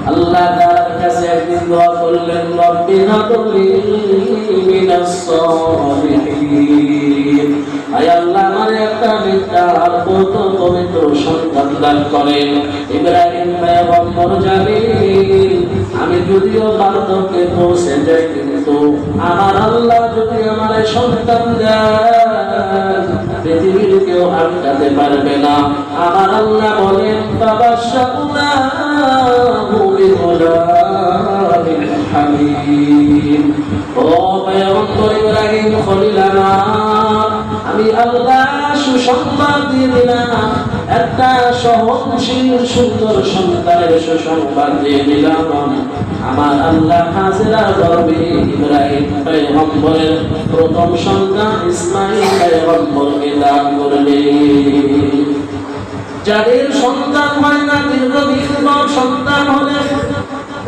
আল্লাহ তাআলার কাছে একদিন দোয়া করলেন, রব্বিনা হাবলি মিনাস সালিহিন, আয় আল্লাহ আমার একটা নেককার পবিত্র সন্তান দান করেন। ইব্রাহিম পয়গম্বর জানেন আমি যদিও বার্ধক্যে পৌঁছে যাই, কিন্তু আমার আল্লাহ যদি আমার সন্তান দেন পৃথিবীর কেউ আটকাতে পারবে না। আমার আল্লাহ বলেন ফাবাশশারনাহু বিগুলামিন হালিম। ও পয়গম্বর ইব্রাহিম খলিল আমার, আমি আল্লাহ সুসংবাদ দিয়ে দিলাম, একটা সহনশীল সুন্দর সন্তানের সুসংবাদ দিয়ে দিলাম। আমার আল্লাহ হাজেরার গর্ভে ইব্রাহিম পয়গম্বরের প্রথম সন্তান ইসমাঈল পয়গম্বরকে দান করলেন। যাদের সন্তান হয় না, দীর্ঘদিন পর সন্তান হলে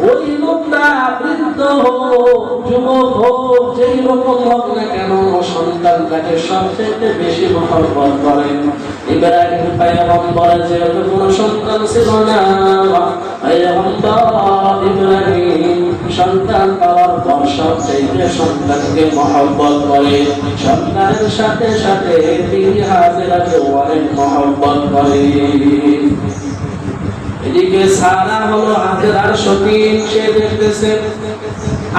ওই লোকটা বৃদ্ধ হোক যুবক হোক যেই রকম হোক না কেন সন্তানটাকে সবচেয়ে বেশি মহব্বত করেন। ইব্রাহিম পয়গম্বরের যেহেতু কোনো সন্তান ছিল না, পয়গম্বর ইব্রাহিম সন্তান পাওয়ার পর সবচেয়ে সন্তানকে মহব্বত করে। সন্তানের সাথে সাথে তিনি হাজেরাকে অনেক মহব্বত করে। এদিকে সারা হলো হাজেরার সতীন, সে দেখতেছে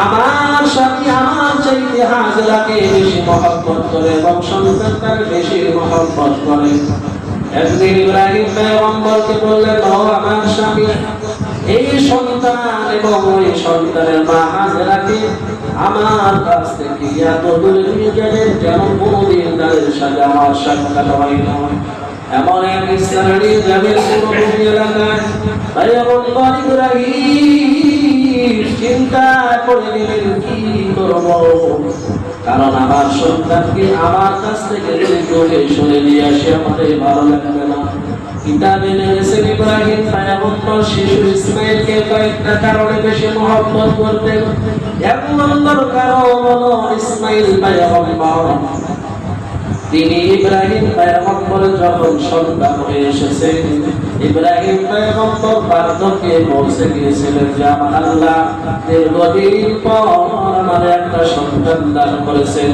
আমার সাথী আমার চাইতে হাজেরাকে বেশি মহব্বত করে এবং সন্তানটাকে বেশি মহব্বত করে। একদিন ইব্রাহিম পয়গম্বরকে বললেন, ও আমার স্বামী, এই সন্তান এবং ওই সন্তানের মা হাজেরাকে আমার কাছ থেকে এত দূরে নিয়ে গেলেন যেন কোনোদিন তাদের সাথে আমার সাক্ষাৎ হয় না। এমন এক স্থানে যাবেন মরুভূমি এলাকায়। পয়গম্বর ইব্রাহিম চিন্তা করে নিলেন কি করব, কারণ আমার সন্তানকে আমার কাছ থেকে দূরে সরে নিয়ে আসে আমাদের ভালো লাগবে না। কিতাবে এনেছেন ইব্রাহিম পয়গম্বর শিশু ইসমাঈলকে কয়েকটা কারণে বেশি মহব্বত করতেন। এক নম্বর কারণ হলো ইসমাঈল পয়গম্বর তিনি ইব্রাহিম পয়গম্বর যখন সন্তান হয়ে এসেছেন, ইব্রাহিম পয়গম্বর বার্ধক্যে পৌঁছে গিয়েছিলেন যে আমার আল্লাহ দীর্ঘদিন পর আমার একটা সন্তান দান করেছেন।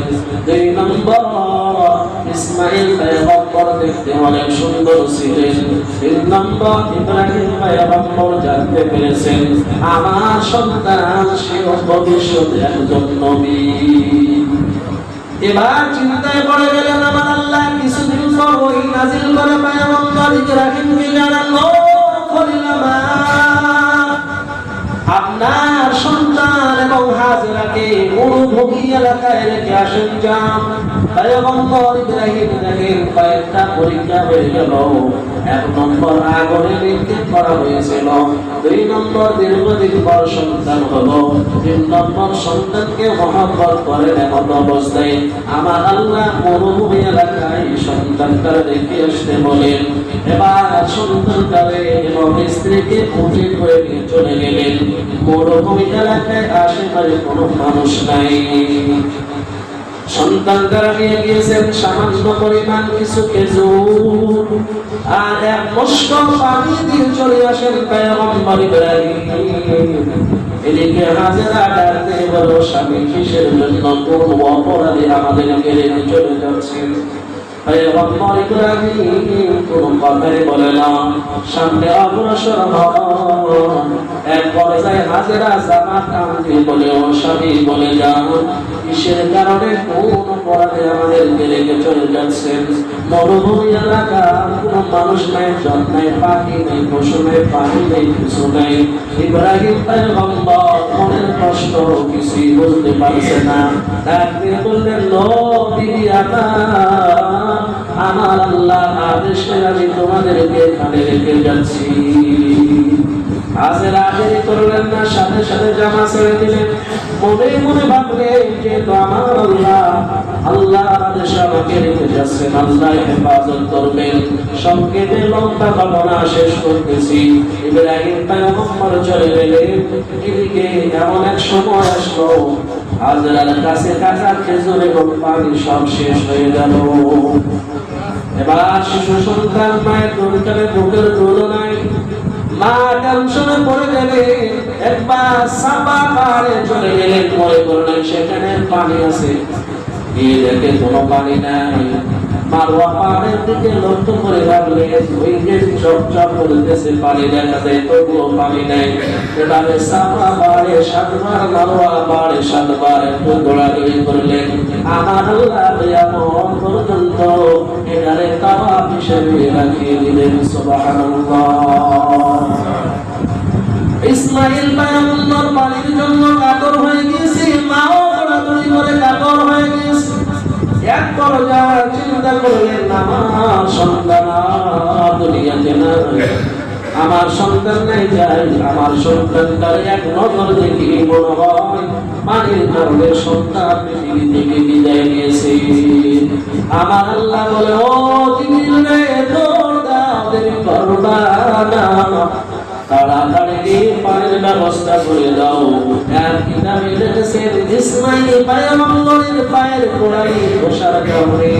দুই নম্বর ইসমাঈল পয়গম্বর দেখতে অনেক সুন্দর ছিলেন। তিন নম্বর ইব্রাহিম পয়গম্বর জানতে পেরেছেন আমার সন্তান সে ভবিষ্যতে একজন নবী। এবার চিন্তায় পড়ে গেলেন, আমার আল্লাহ কিছুদিন পর ওহী নাযিল করে পয়গম্বর ইব্রাহিমকে জানালো, আপনার সন্তান এবং হাজেরাকে মরুভূমি এলাকায় রেখে আসেন যান। পয়গম্বর ইব্রাহিম দেখেন কয়েকটা পরীক্ষা হয়ে গেল। এক নম্বর আগুনে নিক্ষেপ করা হয়েছিল, দুই নম্বর দীর্ঘদিন পর সন্তান হলো, তিন নম্বর সন্তানকে মহব্বত করেন এমন অবস্থায় আমার আল্লাহ মরুভূমি এলাকায় সন্তানটা রেখে আসতে বলেন। এবার সন্তানটারে এবং স্ত্রীকে উঠে করে নিয়ে চলে গেলেন। মরুভূমি এলাকায় আশেপাশে কোনো মানুষ নাই। সন্তানরা নিয়ে গিয়েছেন সামান্য পরিমাণ কিছু খেজুর আর এক মস্ত পানি দিয়ে চলে আসেন পয়গম্বর ইব্রাহিম। এদিকে হাজেরা ডাকতে বলল, স্বামী কিসের জন্য কোন অপরাধে আমাদেরকে রেখে চলে যাচ্ছেন? পয়গম্বর ইব্রাহিম কোন কথাই বলে না, সামনে অগ্রসর হন। এক পর্যায়ে হাজেরা জামা টান দিয়ে বলে, ও স্বামী বলে যান কিসের কারণে কোন অপরাধে আমাদেরকে রেখে চলে যাচ্ছেন? মরুভূমি এলাকা, কোনো মানুষ নাই, জন নাই, পাখি নেই, পশু নেই, পানি নেই, কিছু নেই। ইব্রাহিম পয়গম্বর মনের কষ্ট কিছুই বলতে পারছে না। ডাক দিয়ে বললেন, লো বিবি আমার আল্লাহ আদেশে আমি তোমাদেরকে এখানে রেখে যাচ্ছি। হাজেরা দেরি করলেন না, সাথে সাথে জামা ছেড়ে দিলেন। মনে মনে ভাবলেন যে তো আমার আল্লাহ আদেশে আমাকে রেখে যাচ্ছেন, আল্লাহ হেফাজত করবেন। সংক্ষেপে লম্বা ঘটনা শেষ করতেছি। ইব্রাহিম পয়গম্বর চলে গেলেন। এদিকে এমন এক সময় আসলো হাজেরার কাছে থাকা খেজুর এবং পানি সব শেষ হয়ে গেল। এবার শিশু সন্তান মায়ের দুধ বুকের তুলনায় মা টেনশনে পড়ে গেলে একবার সাফা পাহাড়ে চলে গেলেন, মনে করলেন সেখানে পানি আছে। গিয়ে দেখে কোনো পানি নাই। মারওয়া পাহাড়ের দিকে লক্ষ্য করে ভাবলেন ওই যে চপচপ করতেছে পানি দেখা যায়, তবুও পানি নেই। এভাবে সাফা পাহাড়ে 7 বার, মারওয়া পাহাড়ে 7 বার একটু দৌড়াদৌড়ি করলেন। আমার আল্লাহ কিয়ামত পর্যন্ত এটারে তাওয়াফ হিসেবে রাখিয়ে দিলেন। সুবহানাল্লাহ। ইসমাইল পয়গম্বর পানির জন্য কাতর হয়ে গিয়েছে, মাও দৌড়াদৌড়ি করে কাতর হয়ে গিয়েছে। এক পর্যায়ে চিন্তা করলেন আমার সন্তান আর দুনিয়াতে নাই, আমার সন্তান নাই, যাই আমার সন্তানটার এক নজর দেখি মনে হয় পানির কারণে সন্তান পৃথিবী থেকে বিদায় নিয়েছে। আমার আল্লাহ বলে ও জিবরিল রে, দৌড় দাও, দেরি করবা না, তাড়াতাড়ি পানির ব্যবস্থা করে দাও। আর কিতাবে লিখেছেন ইসমাইল পয়গম্বরের পায়ের গোড়ায় বসার কারণে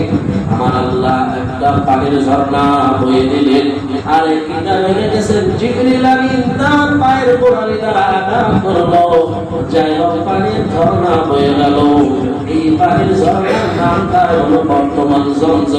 আমার আল্লাহ একটা পানির ঝর্ণা বয়ে দিলেন। আর কিতাবে লিখেছেন জিবরিল আমিন তার পায়ের গোড়ায় দ্বারা আঘাত করলো, যাই হোক পানির ঝর্ণা বয়ে গেল। এই পানির ঝর্ণার নামটা হলো বর্তমান জমজম।